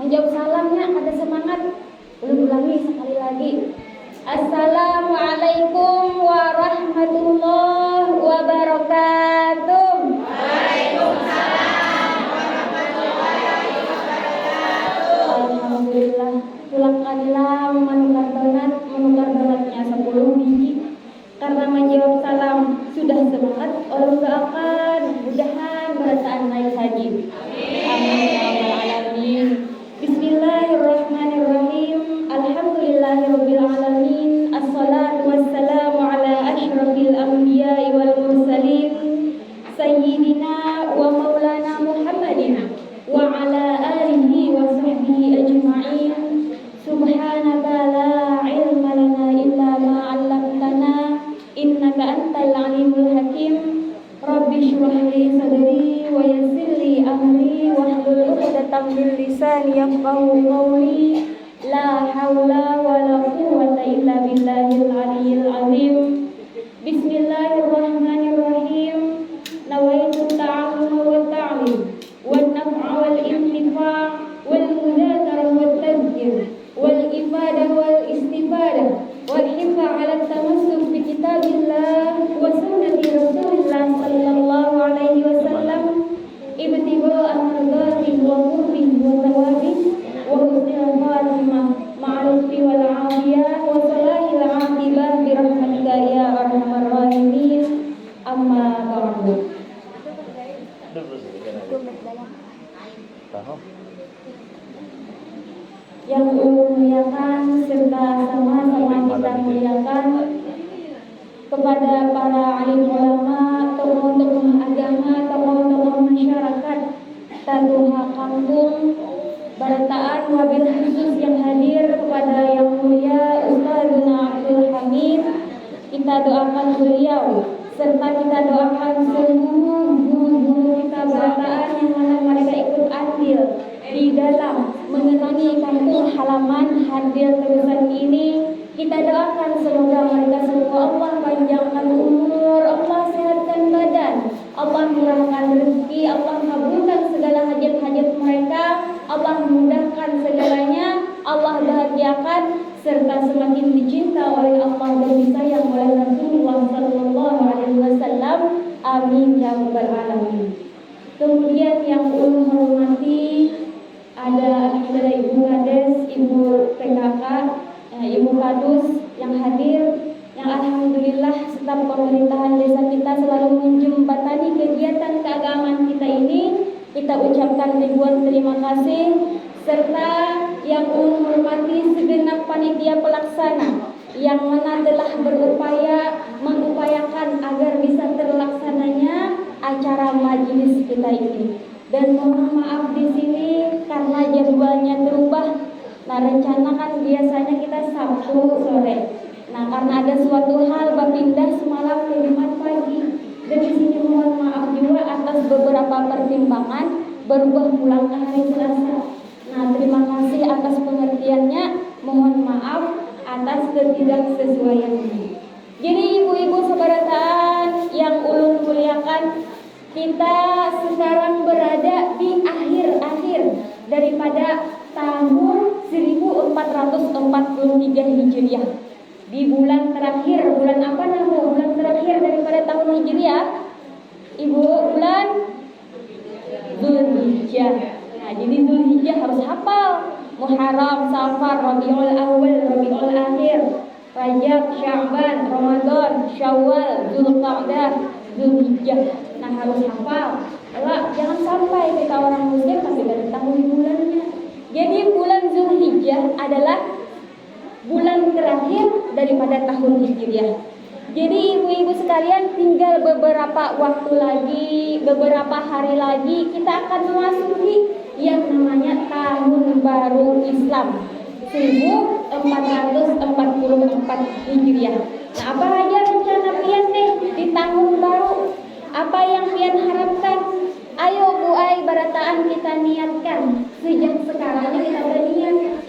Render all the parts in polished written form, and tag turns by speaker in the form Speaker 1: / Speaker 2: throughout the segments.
Speaker 1: menjawab salamnya ada semangat. Ulangi sekali lagi. Assalamualaikum warahmatullahi wabarakatuh.
Speaker 2: Waalaikumsalam warahmatullahi wabarakatuh.
Speaker 1: Alhamdulillah. Pulang kalilah menukar donatnya 10 biji. Karena menjawab salam sudah semangat, Allah doakan mudahan bacaan naik haji. Amin ya rabbal alamin. Bismillahirrahmanirrahim. Alhamdulillahirabbil alamin. Assalatu wassalamu ala asyrafil anbiya'i wal mursalin sayyidina wa maulana Muhammadin wa ala alihi wa sahbihi ajma'in. Subhanaka la ilma lana illa ma 'allamtana innaka antal alimul hakim. Rabbi shrah li sadri wa yassir li amri wahlul 'uqdatam min lisani yafqahu qawli. La haula wa la quwwata illa billahil aliyyil azim. Bismillahirrahmanirrahim. Nawaitu ta'alluma wa ta'lim wan naf'a wal intifa' wal mudzakarah wat tadhkir wal ifadah wal istifadah wal hifdz 'ala tamassuk bi kitabillah wa sunnati Rasulillah sallallahu alaihi wasallam ibtigha'a mardati wa qurbi wa thawabi wa husnul khatimah ma'al wal 'afiyah wa salahil 'aqibah bi rahmatika ya arhamar rahimin. Amma ba'du. Yang muliakan serta sama-sama kita muliakan kepada para alim ulama, tokoh-tokoh agama, tokoh-tokoh masyarakat Taduha Kampung Barataan, wabil khusus yang hadir kepada yang mulia Ustadzuna Abdul Hamid. Kita doakan beliau serta kita doakan seluruh guru-guru kita Barataan yang mana mereka ikut andil di dalam mengenangi kampung halaman hadir terusan ini. Kita doakan semoga mereka semua Allah panjangkan umur, Allah sehatkan badan, Allah murahkan rezeki, Allah kabulkan segala hajat-hajat mereka, Allah mudahkan segalanya, Allah bahagiakan serta semakin dicinta oleh Allah dan disayang oleh Rasulullah sallallahu alaihi wasallam. Amin ya rabbal alamin. Kemudian yang ulun hormati ada alhamdulillah Ibu Kades, Ibu PKK, Ibu Kadus yang hadir, yang alhamdulillah staf pemerintahan desa kita selalu menjembatani kegiatan keagamaan kita ini. Kita ucapkan ribuan terima kasih, serta yang menghormati segenap panitia pelaksana yang mana telah mengupayakan agar bisa terlaksananya acara majelis kita ini. Dan mohon maaf di sini karena jadwalnya berubah. Nah, rencana kan biasanya kita Sabtu sore. Nah, karena ada suatu hal berpindah semalam ke Jumat pagi. Dan di sini mohon maaf juga atas beberapa pertimbangan berubah pulang ke hari Selasa. Nah, terima kasih atas pengertiannya. Mohon maaf atas ketidaksesuaiannya. Jadi ibu-ibu sebarataan yang ulun muliakan, kita sekarang berada di akhir-akhir daripada tahun 1443 Hijriah. Di bulan terakhir, bulan apa namanya? Bulan terakhir daripada tahun Hijriah, Ibu, bulan Zulhijjah. Nah, jadi Zulhijjah harus hafal. Muharram, Safar, Rabiul Awal, Rabiul Akhir, Rajab, Sya'ban, Ramadan, Syawal, Zulqa'dah, Zulhijjah. Nah, harus hafal. Jangan sampai kita orang muslim tapi tidak tahu bulannya. Jadi bulan Zulhijjah adalah bulan terakhir daripada tahun Hijriah. Jadi ibu-ibu sekalian, tinggal beberapa waktu lagi, beberapa hari lagi kita akan memasuki yang namanya tahun baru Islam 1444 Hijriah. Nah, apa aja rencana pian nih di tahun baru? Apa yang pian harapkan? Ayo Bu Ai Barataan kita niatkan sejak sekarang kita berniat.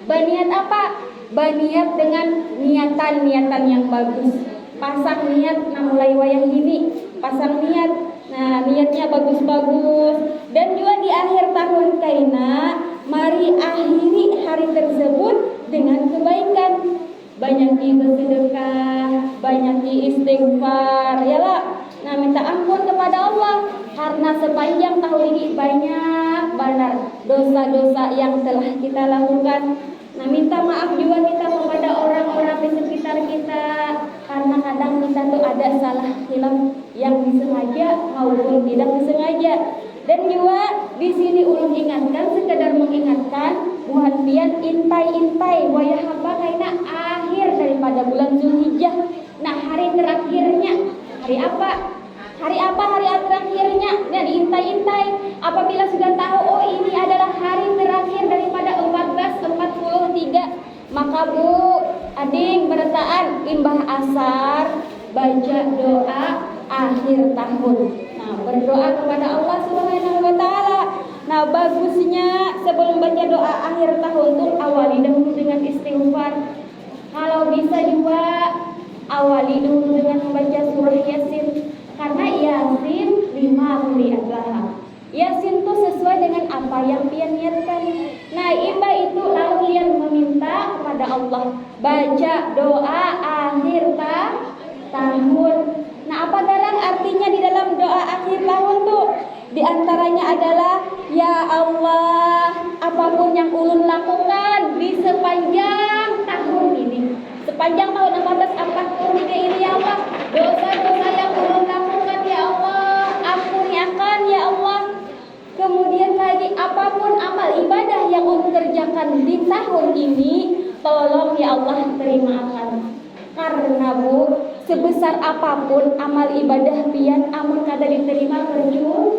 Speaker 1: Berniat apa? Berniat dengan niatan-niatan yang bagus. Pasang niat, nah mulai wayang gini, pasang niat. Nah, niatnya bagus-bagus. Dan juga di akhir tahun kaina, mari beristighfar ya lah. Nah, minta ampun kepada Allah karena sepanjang tahun ini banyak benar dosa-dosa yang telah kita lakukan. Nah, minta maaf juga kita kepada orang-orang di sekitar kita karena kadang kita tuh ada salah hilaf yang disengaja maupun tidak disengaja. Dan juga di sini ulun ingatkan, sekedar mengingatkan buhan pian intai-intai wayahaba kaina akhir daripada bulan Zulhijjah. Nah, hari terakhirnya hari apa? Hari terakhirnya? Dan diintai-intai. Apabila sudah tahu oh ini adalah hari terakhir daripada 1443, maka Bu, ading berataan imbah asar baca doa akhir tahun. Nah, berdoa kepada Allah Subhanahu wa taala. Nah, bagusnya sebelum baca doa akhir tahun tuh awali dahulu dengan istighfar. Kalau bisa juga awali dulu dengan membaca surah Yasin. Karena Yasin 5 adalah Yasin itu sesuai dengan apa yang pian niatkan. Nah, iba itu lalu pian meminta kepada Allah baca doa akhir tahun. Nah, apa garang artinya di dalam doa akhir tahun tuh? Di antaranya adalah ya Allah, apapun yang ulun lakukan di sepanjang tahun ini, sepanjang tahun 1443 ini ya Allah, dosa-dosa yang ulun lakukan ya Allah, ampuni akan ya Allah. Kemudian lagi apapun amal ibadah yang ulun kerjakan di tahun ini, tolong ya Allah terima akan. Karena Bu, sebesar apapun amal ibadah pian amun kada diterima percuma.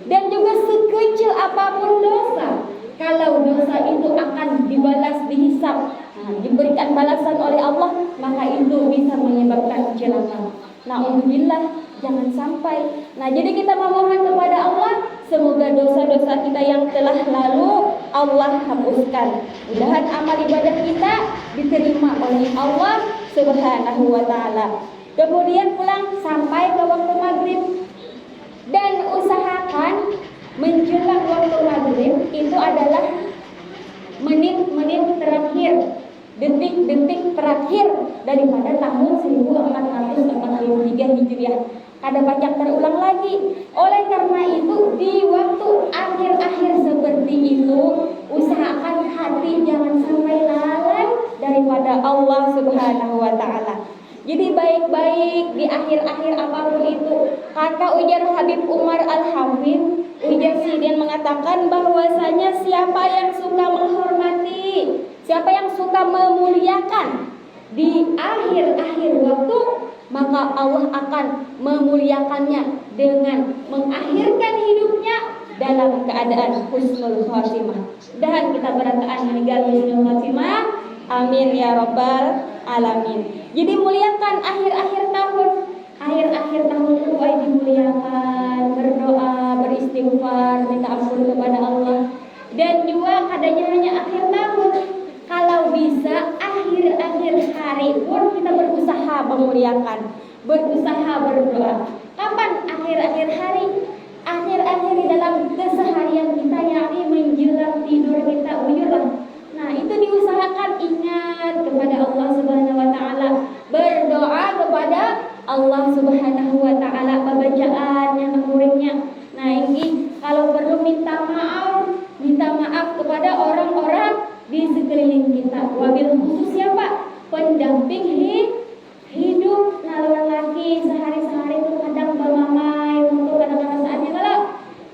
Speaker 1: Dan juga sekecil apapun dosa, kalau dosa itu akan dibalas, dihisab, diberikan balasan oleh Allah, maka itu bisa menyebabkan celaka. Na'udzubillah, jangan sampai. Nah, jadi kita memohon kepada Allah semoga dosa-dosa kita yang telah lalu Allah hapuskan. Mudahan amal ibadah kita diterima oleh Allah Subhanahu wa taala. Kemudian pulang sampai ke waktu maghrib dan usahakan menjelang waktu maghrib itu adalah menit-menit terakhir, detik-detik terakhir daripada tahun 1443 Hijriah. Kada banyak terulang lagi. Oleh karena itu di waktu akhir-akhir seperti itu usahakan hati jangan sampai lalai daripada Allah Subhanahu wa taala. Jadi baik-baik di akhir-akhir apapun itu. Kata ujar Habib Umar Al-Hafidh, ujar Sidin mengatakan bahwasanya siapa yang suka menghormati, siapa yang suka memuliakan di akhir-akhir waktu, maka Allah akan memuliakannya dengan mengakhirkan hidupnya dalam keadaan husnul khatimah. Dan kita berataan meninggal husnul khatimah. Amin ya rabbal alamin. Jadi muliakan akhir-akhir tahun. Akhir-akhir tahun itu dimuliakan, berdoa, beristighfar, minta ampun kepada Allah. Dan juga kadanya hanya akhir tahun. Kalau bisa akhir-akhir hari pun kita berusaha memuliakan, berusaha berdoa. Kapan akhir-akhir hari? Akhir-akhir di dalam keseharian kita, yakni menjelang tidur kita uyurlah. Nah, itu diusahakan ingat kepada Allah Subhanahu wa taala, berdoa kepada Allah Subhanahu wa taala, pembacaan yang muridnya. Nah, ini kalau perlu minta maaf kepada orang-orang di sekeliling kita. Wabil khusus siapa? Pendamping hidup. Nah, lelaki sehari-hari itu kadang bermamai untuk kadang-kadang saatnya kalau.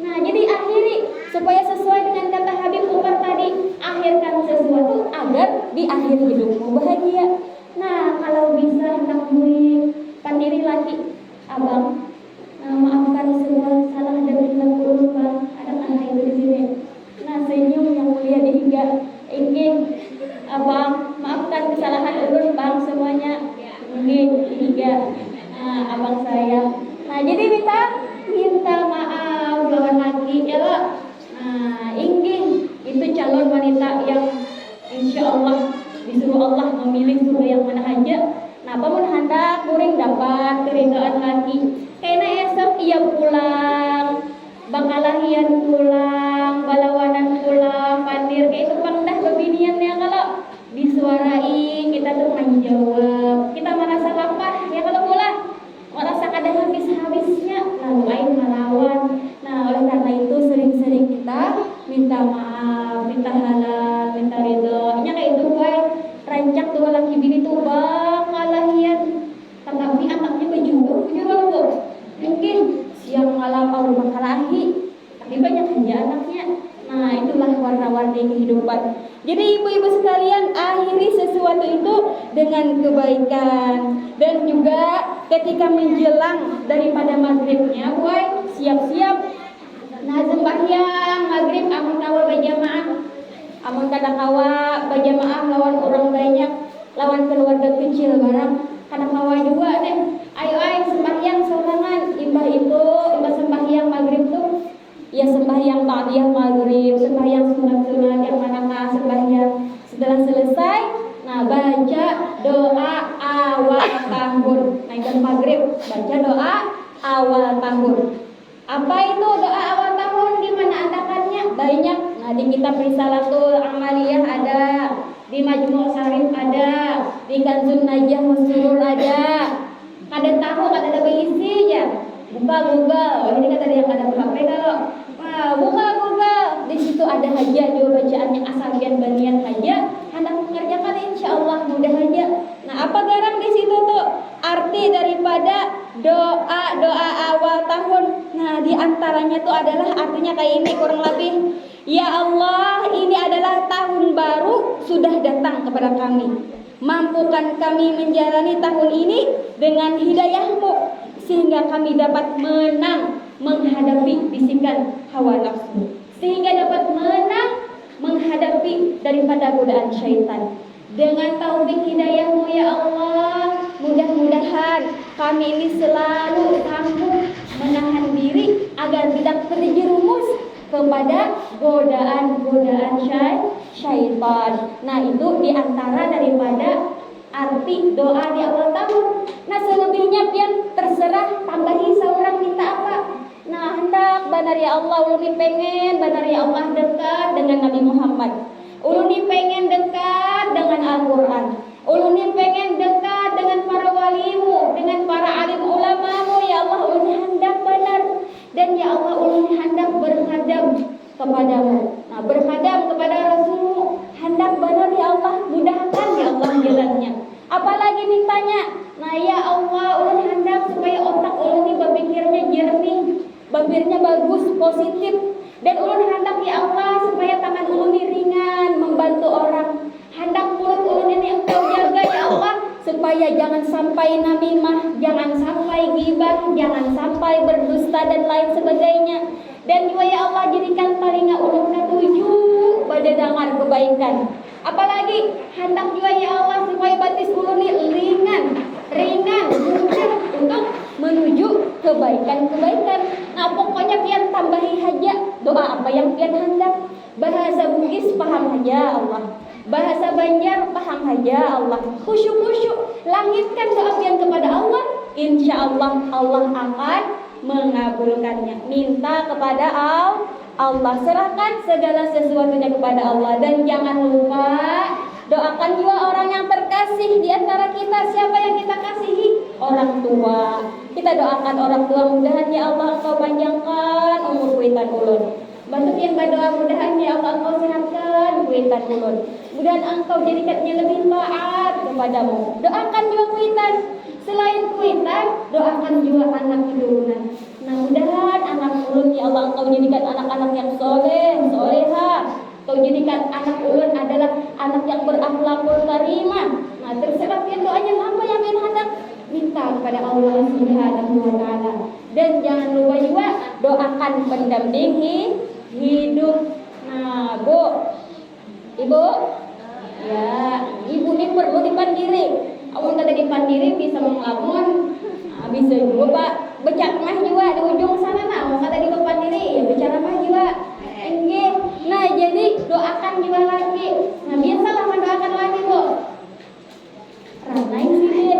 Speaker 1: Nah, jadi akhiri supaya sesuai dengan kata Habib Umar tadi, akhirkan sesuatu agar di akhir hidupmu bahagia. Nah, kalau bisa hendak murid pandiri lagi, abang, maafkan semua salah dan hilaf bang, ada anak itu di sini. Nah, senyum yang mulia dihingga ingin abang maafkan kesalahan ulun bang semuanya, ingin hingga abang saya. Nah, jadi minta maaf lawan lagi ya lo. Nah, ingin itu calon wanita yang insya Allah disuruh Allah memilih surga yang mana aja. Nah, pamun hendak kuring dapat keridhaan lagi. Karena esok ia pulang, bangalahian pulang, balawanan pulang, pandir kayak itu pandah bebinian ya kalau disuarai kita tuh menjawab. Kita merasa lapar maaf, minta halal, minta ridho. Nya kayak itu boy, rancak dua laki bini tuh bang ngalahian. Tetapi anaknya baju loh. Mungkin siang malam Allah makalahi, tapi banyak aja anaknya. Nah itulah warna-warni kehidupan. Jadi ibu-ibu sekalian, akhiri sesuatu itu dengan kebaikan. Dan juga ketika menjelang daripada maghribnya, boy, siap-siap. Nah sembahyang maghrib amun kawa berjamaah, amun kada kawa berjamaah lawan orang banyak, lawan keluarga kecil barang, kada kawa juga deh. Ayo sembahyang sorangan. Imbah sembahyang maghrib tuh ya sembahyang ba'diyah maghrib, sembahyang sunat-sunat yang manakah sembahyang. Setelah selesai, nah baca doa awal tahun. Nah jam maghrib baca doa awal tahun. Apa itu doa awal tahun? Di mana adakannya? Banyak. Nah di kitab Risalatul Amaliyah ada, di Majmu' Syarif ada, di Kanzun Najah Masurur ada. Kada tahu, kada ada berisi ya. Buka Google. Ini kata dia kada HP kalau. Wah, buka Google. Di situ ada aja juga bacaannya asal banian aja. Hendak mengerjakan insyaallah mudah aja. Nah, apa garang di situ tuh? Arti daripada doa awal tahun. Nah, di antaranya tuh adalah artinya kayak ini kurang lebih. Ya Allah, ini adalah tahun baru sudah datang kepada kami. Mampukan kami menjalani tahun ini dengan hidayah-Mu sehingga kami dapat menang menghadapi bisikan hawa nafsu, sehingga dapat menang menghadapi daripada godaan syaitan. Dengan taufik hidayah-Mu ya Allah, mudah-mudahan kami ini selalu sanggup menahan diri agar tidak terjerumus kepada godaan-godaan syaitan. Nah itu diantara daripada arti doa di awal tahun. Nah selebihnya pian terserah, tambahi seorang minta apa. Nah hendak benar ya Allah, ulun pengen benar ya Allah dekat dengan Nabi Muhammad. Ulun pengen dekat dengan Al-Quran. Ulun pengen dekat dengan para walimu, dengan para alim ulamamu ya Allah. Ulun hendak benar. Dan ya Allah ulun hendak berkhadam kepadamu. Nah berkhadam kepada Rasulmu, hendak benar ya Allah, mudahkan ya Allah jalannya. Apalagi mintanya, nah ya Allah ulun hendak supaya otak ulun ini berpikirnya jernih, berpikirnya bagus, positif. Dan ulun hendak ya Allah supaya tangan ulun ini ringan membantu orang. Hendak mulut ulun ini Engkau jaga ya Allah, supaya jangan sampai namimah, jangan sampai ghibah, jangan sampai berdusta dan lain sebagainya. Dan juga ya Allah jadikan telinga ulun ketujuh pada dengar kebaikan. Apalagi hendak juga ya Allah supaya batis ulun ini ringan mudah untuk menuju kebaikan-kebaikan. Nah pokoknya pian tambahi aja doa apa yang pian hendak. Bahasa Bugis paham aja Allah, bahasa Banjar paham aja Allah. Khusyuk langitkan doa pian kepada Allah, insya Allah Allah akan mengabulkannya. Minta kepada Allah, serahkan segala sesuatunya kepada Allah. Dan jangan lupa doakan juga orang yang terkasih di antara kita. Siapa yang kita kasihi? Orang tua. Kita doakan orang tua, mudahan ya Allah Engkau panjangkan umur kuitan ulun. Bantu yang berdoa, mudahan ya Allah Engkau sehatkan kuitan ulun. Mudahan Engkau jadikannya lebih taat kepadamu. Doakan juga kuitan. Selain kuitan, doakan juga anak keturunan. Nah mudahan anak ulun ya Allah Engkau jadikan anak-anak yang soleh, soleha. Engkau jadikan anak ulun adalah anak yang berakhlakul karimah. Nah terserah pian doanya apa yang pian hendak minta kepada Allah Subhanahu wa taala. Dan jangan lupa juga doakan pendamping hidup. Nah, Bu, Ibu, ya, Ibu ini perlu dipandiri. Amun kata dipandiri bisa melamun, bisa juga Pak berceramah juga di ujung sana. Nah, amun kata dipandiri ya berceramah juga. Enggak. Nah, jadi doakan juga lagi. Nah, biasalah mendoakan lagi, Bu. Ranai sih,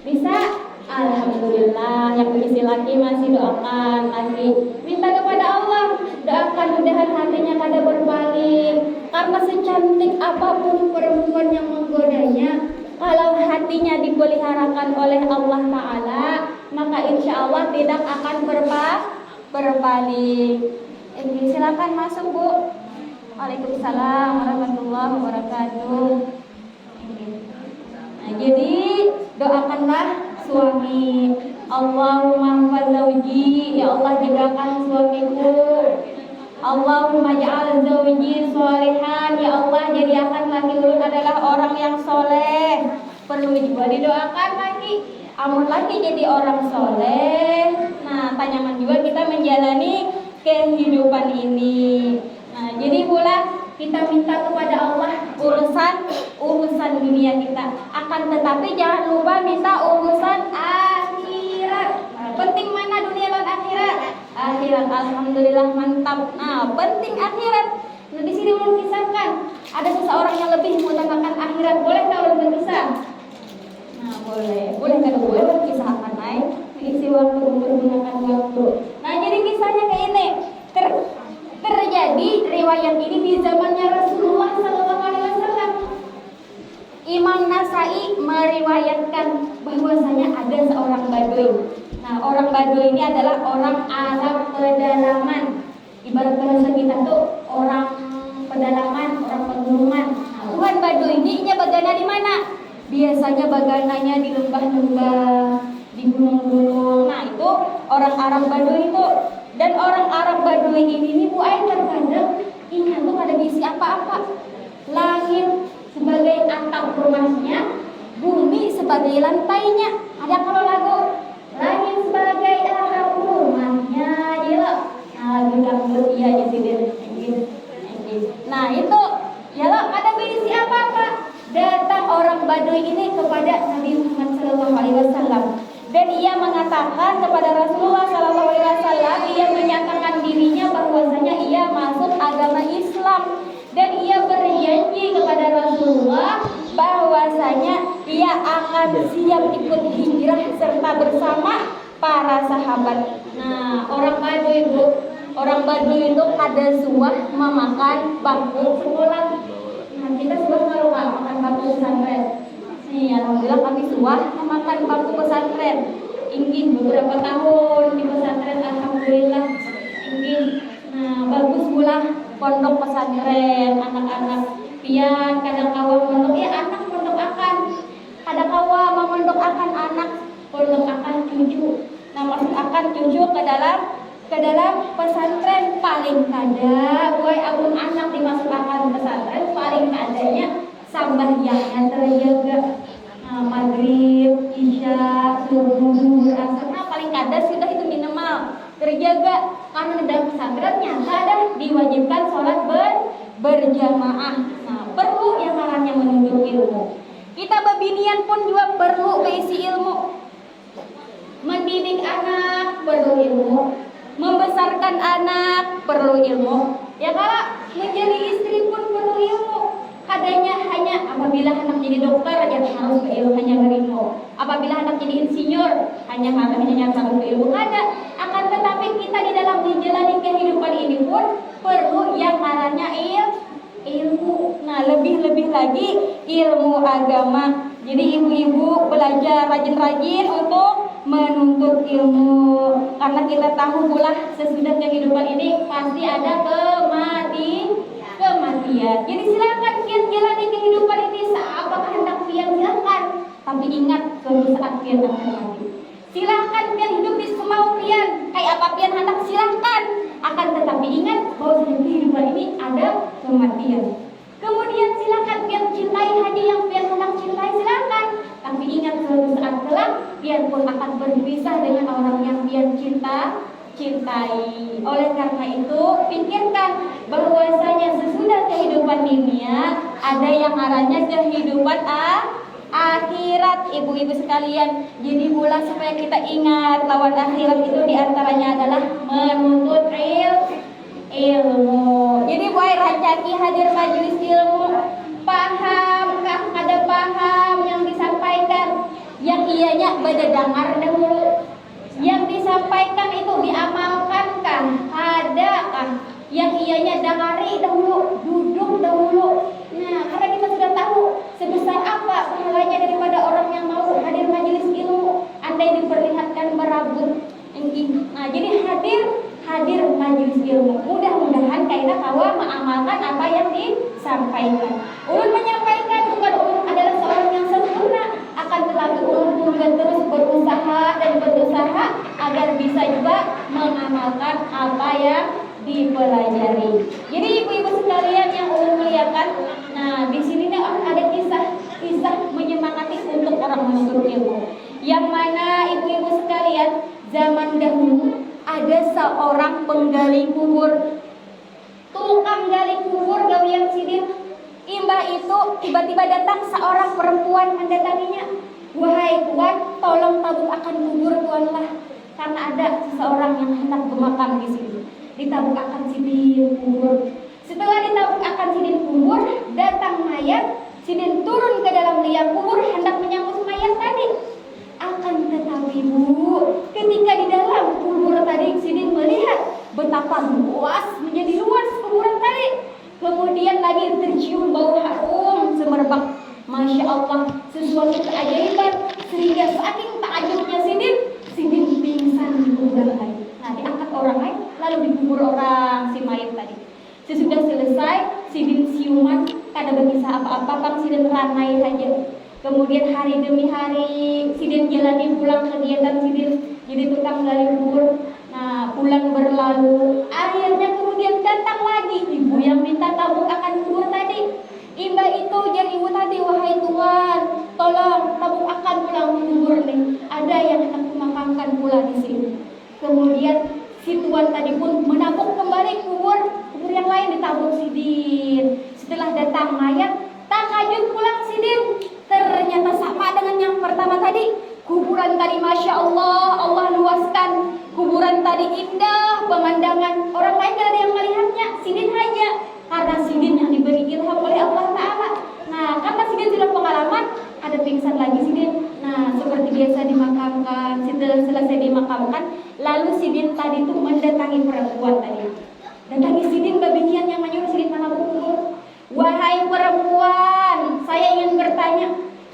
Speaker 1: bisa. Alhamdulillah, yang berisi lagi masih doakan lagi. Minta kepada Allah, doakan mudahan hatinya kada berpaling. Karena secantik apapun perempuan yang menggodanya, kalau hatinya dipeliharakan oleh Allah Ta'ala, maka insya Allah tidak akan berpaling. Silakan masuk Bu. Waalaikumsalam warahmatullahi wabarakatuh. Nah, jadi doakanlah suami. Allahumma fadzauji, ya Allah jagakan suamiku. Allahumma ja'al zauji sholihan, ya Allah jadikan laki ulun adalah orang yang soleh. Perlu juga didoakan lagi. Amun lagi jadi orang soleh, nah tanyaman juga kita menjalani kehidupan ini. Nah jadi pula kita minta kepada Allah urusan dunia kita. Akan tetapi jangan lupa minta urusan akhirat. Nah, penting mana dunia dan akhirat? Akhirat, alhamdulillah mantap. Nah penting akhirat. Nah di sini ulun kisahkan ada seseorang yang lebih mengutamakan akhirat. Boleh kalau berkisah? Nah boleh kan boleh berkisahkan naik isi waktu menggunakan waktu. Nah jadi kisahnya kayak ini. Terjadi riwayat ini di zamannya Rasulullah SAW. Imam Nasai meriwayatkan bahwasanya ada seorang Baduy. Nah, orang Baduy ini adalah orang Arab pedalaman. Ibarat bahasa kita tuh orang pedalaman, orang pegunungan. Nah, Tuhan Baduy ini bagana di mana? Biasanya bagananya di lembah-lembah, di gunung-gunung. Nah, itu orang Arab Baduy itu. Dan orang Arab Baduy ini Bu Ai terkadang ingat tuh kada diisi apa-apa. Langit sebagai atap rumahnya, bumi sebagai lantainya. Ada kalau lagu langit sebagai atap rumahnya, gila. Nah lagu dangdut iya jadi. Nah itu ya lo kada diisi apa-apa. Datang orang Baduy ini kepada Nabi Muhammad SAW. Dan ia mengatakan kepada Rasulullah SAW, ia menyatakan dirinya bahwasanya ia masuk agama Islam. Dan ia berjanji kepada Rasulullah bahwasanya ia akan siap ikut hijrah serta bersama para sahabat. Nah, orang Baduy itu kada suah memakan bangku sekolah. Nah, kita suah kalau makan bangku pesantren. Nih, alhamdulillah kami suah memakan bangku pesantren. Ingin beberapa tahun di pesantren, alhamdulillah. Ingin, nah bagus pula pondok pesantren, anak-anak pian kadang kawa pondok ya anak pondok akan, kadang kawa memondok akan anak pondok akan cucu. Nah maksud akan cucu ke dalam pesantren paling kada, boy abun anak dimasukkan pesantren paling kadanya sambahyangnya terjaga. Maghrib, isya, subuh, asar, nah paling kada sudah itu minimal terjaga karena dalam pesantren nyata ada diwajibkan sholat berjamaah. Nah perlu yang namanya menuntut ilmu. Kita babinian pun juga perlu keisi ilmu. Mendidik anak perlu ilmu, membesarkan anak perlu ilmu. Ya kalau menjadi istri pun perlu ilmu. Kadanya hanya apabila anak jadi dokter yang harus hanya berilmu. Apabila anak jadi insinyur hanya harus berilmu. Kada. Akan tetapi kita di dalam menjalani kehidupan ini pun perlu yang namanya ilmu. Nah lebih-lebih lagi ilmu agama. Jadi ibu-ibu belajar rajin-rajin untuk menuntut ilmu. Karena kita tahu pula sesudah kehidupan ini pasti ada kematian. Jadi silakan pian jalani kehidupan ini seapakah hendak pian silakan. Tapi ingat suatu saat pian akan mati. Silakan pian hidup di semau pian. Kayak apa pian hendak silakan. Akan tetapi ingat bahwa kehidupan ini ada kematian. Kemudian silakan pian cintai hanya yang pian hendak cintai silakan. Tapi ingat suatu saat kelak pian pun akan berpisah dengan orang yang pian cintai. Oleh karena itu pikirkan bahwasanya sesudah kehidupan dunia ada yang namanya kehidupan akhirat ibu-ibu sekalian. Jadi pula supaya kita ingat lawan akhirat itu diantaranya adalah menuntut ilmu. Jadi buat rancaki hadir majelis ilmu, pahamkah ada paham yang disampaikan yang ianya berdengar dahulu. Yang disampaikan itu diamalkankah? Adakah yang ianya dengari dahulu, duduk dahulu? Nah, karena kita sudah tahu sebesar apa pahalanya daripada orang yang mau hadir majelis ilmu, andai diperlihatkan berabut. Nah, jadi hadir majelis ilmu. Mudah-mudahan kaina kawa mengamalkan apa yang disampaikan. Ulun menyampaikan bukan ulun adalah seorang yang sempurna, akan tetapi ulun pun terus berusaha dan berusaha agar bisa juga mengamalkan apa yang dipelajari. Jadi ibu-ibu sekalian yang ulun muliakan, nah di sini nih ada kisah menyemangati untuk orang menuntut ilmu. Yang mana ibu-ibu sekalian, zaman dahulu ada seorang penggali kubur, tukang gali kubur gawian sidin. Imbah itu tiba-tiba datang seorang perempuan mendatanginya. Wahai tuan, tolong tabut akan kubur tuanlah, karena ada seseorang yang hendak bermakam di sini. Ditabuk akan sidin kubur. Setelah ditabuk akan sidin kubur, datang mayat. Sidin turun ke dalam liang kubur hendak menyambut mayat tadi. Akan tetapi bu, ketika di dalam kubur tadi sidin melihat betapa luas, menjadi luas kuburan tadi. Kemudian lagi tercium bau harum semerbak. Masya Allah, sesuatu keajaiban. Sehingga saking takjubnya sidin pingsan di kuburan tadi. Nah, diangkat orang lain, lalu dikubur orang si mayat tadi. Sesudah selesai, sidin siuman, kada berkisah apa-apa, bang sidin ranai saja. Kemudian hari demi hari sidin jalani pulang kegiatan sidin jadi tukang gali kubur. Nah, bulan berlalu, akhirnya kemudian datang lagi ibu yang minta tabuk akan kubur tadi. Imbah itu jar ibu tadi, wahai tuan, tolong tabuk akan pulang kubur nih. Ada yang hendak memakamkan pula di sini. Kemudian si tuan tadi pun menabuk kembali kubur yang lain ditabuk sidin. Setelah datang mayat, takajub pulang sidin. Ternyata sama dengan yang pertama tadi. Kuburan tadi Masya Allah, Allah luaskan. Kuburan tadi indah, pemandangan. Orang lain gak ada yang melihatnya, sidin aja. Karena sidin yang diberi ilham oleh Allah Ta'ala. Nah, karena sidin sudah pengalaman, ada pingsan lagi sidin. Nah, seperti biasa dimakamkan. Setelah selesai dimakamkan, lalu sidin tadi itu mendatangi perempuan tadi. Datangi sidin bagian yang menyuruh sidin menabuk kubur. Wahai perempuan, saya ingin bertanya,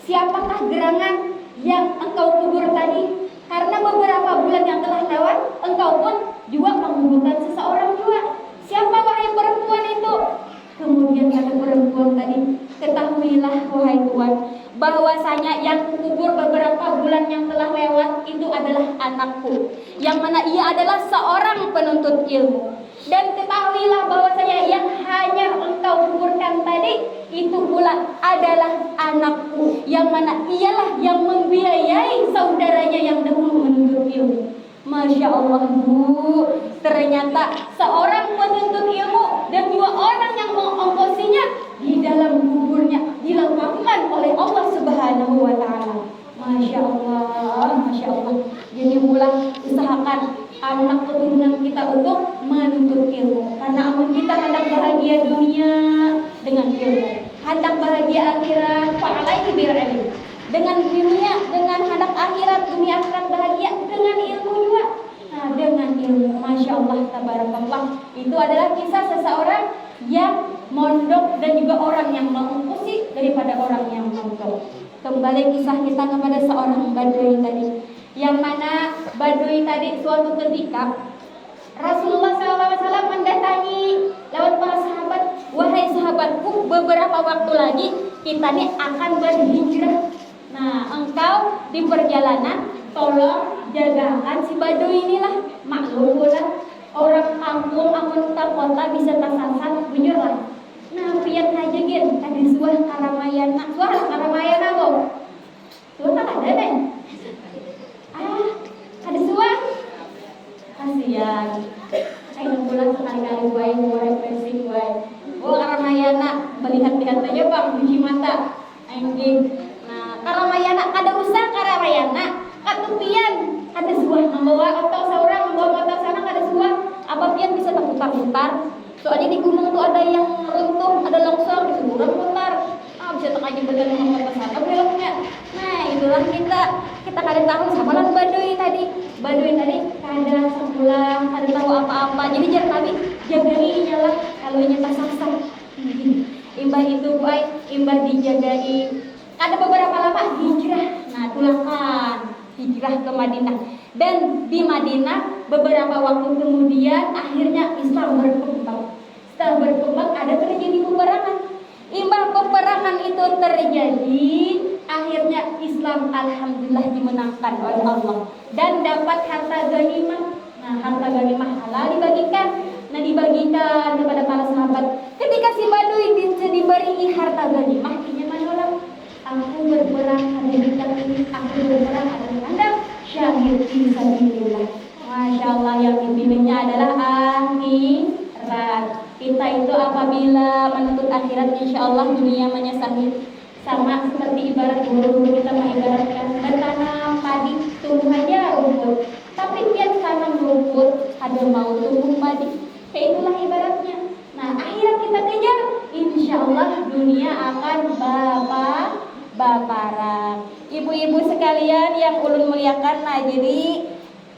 Speaker 1: siapakah gerangan yang engkau kubur tadi? Karena beberapa bulan yang telah lewat, engkau pun juga menguburkan seseorang juga. Siapa wahai perempuan itu? Kemudian kata perempuan tadi, ketahuilah wahai tuan, bahwasanya yang kubur beberapa bulan yang telah lewat itu adalah anakku, yang mana ia adalah seorang penuntut ilmu. Dan ketahuilah bahwasanya yang hanya engkau kuburkan tadi itu pula adalah anakku, yang mana ialah yang membiayai saudaranya yang dahulu menuntut ilmu. Masya Allah bu, ternyata seorang penuntut ilmu dan dua orang yang mengongkosinya di dalam kuburnya dilapangkan oleh Allah Subhanahu wa Ta'ala. Masya Allah, Masya Allah. Jadi mulai usahakan anak keturunan kita untuk menuntut ilmu, karena amun kita hendak bahagia dunia dengan ilmu, hendak bahagia akhirat fa'alaihi bil ilmi. Dengan dunia, dengan hendak akhirat, dunia akhirat bahagia dengan ilmu juga. Nah, dengan ilmu, Masya Allah, tabarakallah. Itu adalah kisah seseorang yang mondok dan juga orang yang mengungkusi daripada orang yang mondok. Kembali kisah kita kepada seorang badui tadi, yang mana badui tadi suatu ketika Rasulullah SAW mendatangi lewat para sahabat, wahai sahabatku, beberapa waktu lagi kita nih akan berhijrah. Nah, engkau di perjalanan tolong jagakan si badui inilah. Maklum pula orang kampung amun ke kota bisa tersasar, bujur lah. Nah, pian aja gin, tadi suah Karamayana, suah Karamayana kok. Suah tak ada deh. Ada suah. Kasihan. Ayo pulang sekali-kali gue mau refreshing gue. Oh, Karamayana, melihat-lihat aja bang, cuci mata. Anjing. Karamayana, kada usah Karamayana, katupian, ada sebuah membawa atau seorang membawa motor sana, kada sebuah apa pian bisa terputar-putar. Soalnya di gunung tuh ada yang runtuh, ada longsor, disuruh putar. Bisa tak aja bergantung sama motor sana beloknya. Nah, itulah kita kada tahu sama lah badui tadi kada sepulang, kada tahu apa-apa. Jadi jangan kami jagai lah kalau nyata sasar. Imbah itu baik, imbah dijagai. Ada beberapa lama hijrah. Nah, tulang kan hijrah ke Madinah. Dan di Madinah beberapa waktu kemudian akhirnya Islam berkembang. Setelah berkembang ada terjadi peperangan. Imbang peperangan itu terjadi, akhirnya Islam alhamdulillah dimenangkan oleh Allah dan dapat harta ghanimah. Nah, harta ghanimah halal dibagikan. Nah, dibagikan kepada para sahabat. Ketika si Badui diberi harta ghanimah, dia menolak. Aku berperang ada di bidang ini, aku berperang ada di kandang syahid fi sabilillah. Masya Allah, yang dipilihnya adalah akhirat. Kita itu apabila menuntut akhirat, insya Allah dunia menyesali. Sama seperti ibarat guru-guru kita mengibaratkan bertanam padi, tumbuh aja rumput. Tapi tiap tanam rumput ada mau tumbuh padi. Kayak itulah ibaratnya. Nah, akhirat kita kejar, insya Allah dunia akan baparang. Ibu-ibu sekalian yang ulun muliakan, nah jadi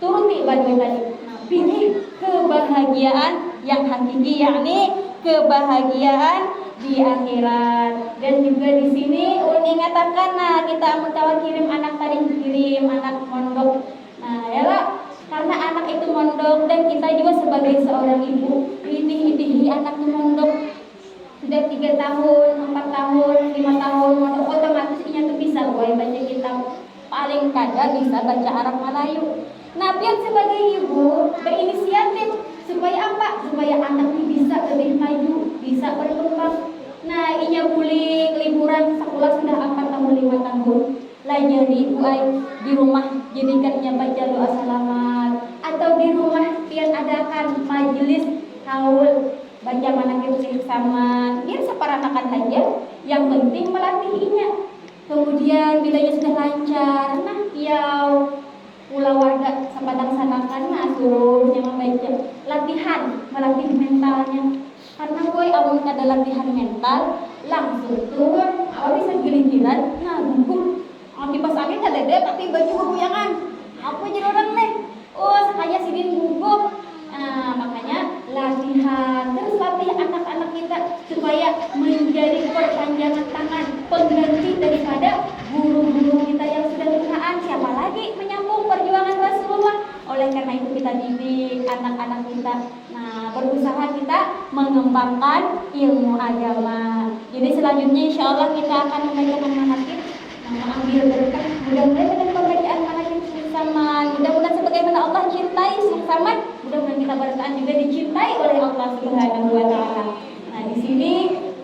Speaker 1: turuti Badui tadi. Nah, pilih kebahagiaan yang hakiki, yakni kebahagiaan di akhirat. Dan juga di sini ulun ingatakan, nah kita mau kirim anak tadi, kirim anak mondok. Nah, yalah, karena anak itu mondok dan kita juga sebagai seorang ibu ini anak itu mondok sudah 3 tahun, 4 tahun, 5 tahun mondok, otomatis inya tuh bisa baca kitab, paling kada bisa baca Arab Melayu. Nah, biar sebagai ibu berinisiatif supaya apa? Supaya anak ini bisa lebih maju, bisa berkembang. Nah, inya puling liburan sekolah sudah 4 tahun, 5 tahun. Lah jadi di rumah jadikannya baca doa selamat, atau di rumah pian adakan majelis haul baca manakib sama biar separanakan saja, yang penting melatihnya. Kemudian bila ia sudah lancar, nah piau pula warga sepadang sanakan, nah suruhnya membaca latihan, melatih mentalnya. Karena boy awal ada latihan mental langsung turun, awal bisa giliran, nah gugup. Kipas angin ada deh, tapi baju kebuyangan. Apa jadi orang nih? Oh, sengaja sidin gugup. Nah, makanya latihan, terus latih anak-anak kita supaya menjadi perpanjangan tangan, pengganti daripada guru-guru kita yang sudah tuaan. Siapa lagi menyambung perjuangan Rasulullah? Oleh karena itu kita didik anak-anak kita. Nah, berusaha kita mengembangkan ilmu agama. Jadi selanjutnya insya Allah kita akan membacakan manakib, mengambil berkah. Mudah-mudahan dengan pembacaan manakib sama, mudah-mudahan sebagaimana Allah cintai sama, mudah-mudahan kita bersamaan juga dicintai oleh Allah Subhanahu wa taala. Nah, di sini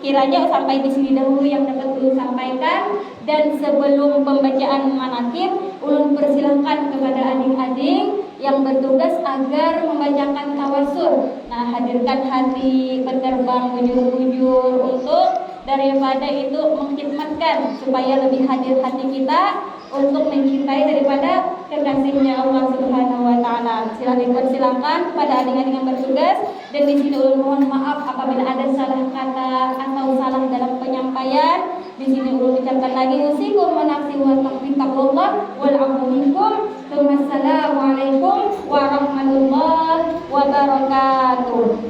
Speaker 1: kiranya sampai di sini dahulu yang dapat ulun sampaikan, dan sebelum pembacaan manakib ulun persilahkan kepada adik-adik yang bertugas agar membacakan tawasul. Nah, hadirkan hati berterbang bujur-bujur untuk daripada itu mengkhidmatkan supaya lebih hadir hati kita untuk mencintai daripada kekasihnya Allah Subhanahu wa taala. Silakan kepada adik-adik yang bertugas, dan di sini ulun mohon maaf apabila ada salah kata atau salah dalam penyampaian. Di sini ulun ucapkan lagi usikum wa nafsi wa taqwallah wal afu minkum. Wassalamualaikum warahmatullahi wabarakatuh.